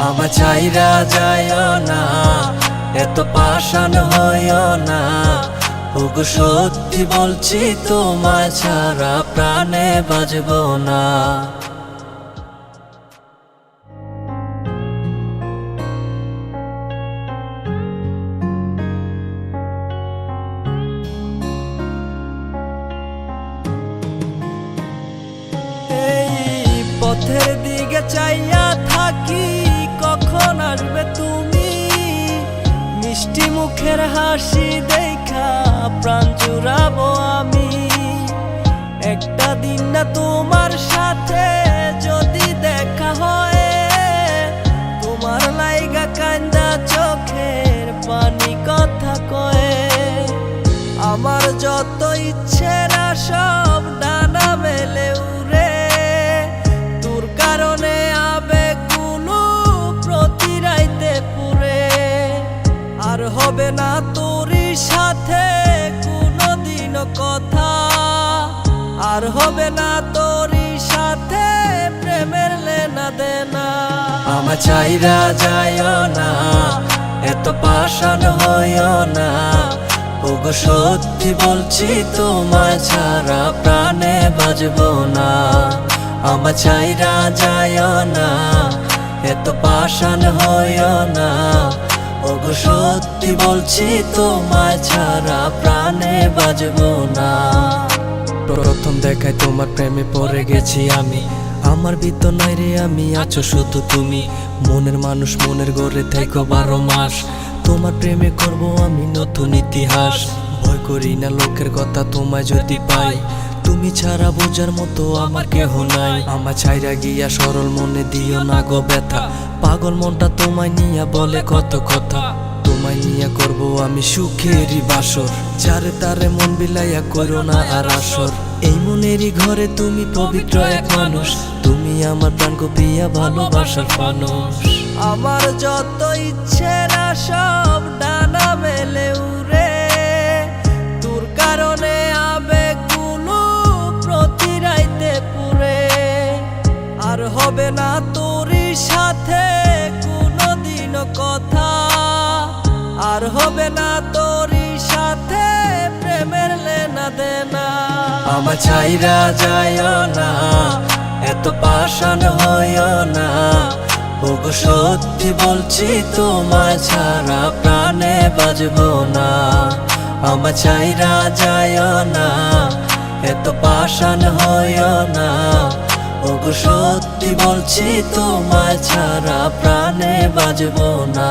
আমার চাইরা যাইও না, এত পাষাণ হইও না। ওগো সত্যি বলছি তোমায় ছাড়া প্রাণে বাঁচবো না। পথের দিকে চাইয়া থাকি, কখন আসবে তুমি? মিষ্টি মুখের হাসি দেখা প্রাণ জুড়াবো আমি। একটা দিন না তোমার সাথে যদি দেখা হয়, তোমার লাইগা কান্দা চোখের পানি কথা কয়ে। আমার যত ইচ্ছে না সব ডানা মেলে উড়ে, তোর কারণে আবেগ গুলো প্রতি রাইতে পুরে। আর হবে না তোরই সাথে কোনোদিনও কথা, আর হবে না তোরই সাথে প্রেমের লেনা দেনা। আমার চাইরা যাইও না, এত পাষাণ হইও না। ওগো সত্যি বলছি তোমায় ছাড়া প্রাণে বাঁচবো না। আমার চাইরা যাইও না, এত পাষাণ হইও না। ওগো সত্যি বলছি তোমায় ছাড়া প্রাণে বাঁচবো না। প্রথম দেখায় তোমার প্রেমে পড়ে গেছি আমি। আমার ভিতর নাই রে আমি, আছো শুধু তুমি। মনের মানুষ মনের গড়ে থেকো 12 মাস। তোমার প্রেমে করবো আমি নতুন ইতিহাস। ভয় করি না লোকের কথা তোমায় যদি পাই, তুমি ছাড়া বোঝার মতো আমার কেহ নাই। আমার ছাইরা গিয়া সরল মনে দিও না গো ব্যথা। পাগল মনটা তোমায় নিয়া বলে কত কথা। তোমায় নিয়া করবো আমি সুখেরই বাসর। যারে তারে মন বিলাইয়া করো না আর আসর। এই মনেরই ঘরে তুমি পবিত্র এক মানুষ। তুমি আমার প্রাণ গো প্রিয়া ভালোবাসার মানুষ। আমার যত ইচ্ছে না সব ডানা মেলে উড়ে, তোর কারণে আবেগ গুলো প্রতি রাইতে পুরে। আর হবে না তোরই সাথে কোনোদিনও কথা, আর হবে না তোরই সাথে প্রেমের লেনা দেনা। আমার চাইরা যাইও না, এত পাষাণ হইও না। ওগো সত্যি বলছি তোমায় ছাড়া প্রাণে বাঁচবো না। আমার চাইরা যাইও না, এত পাষাণ হইও না। ওগো সত্যি বলছি তোমায় ছাড়া প্রাণে বাঁচবো না।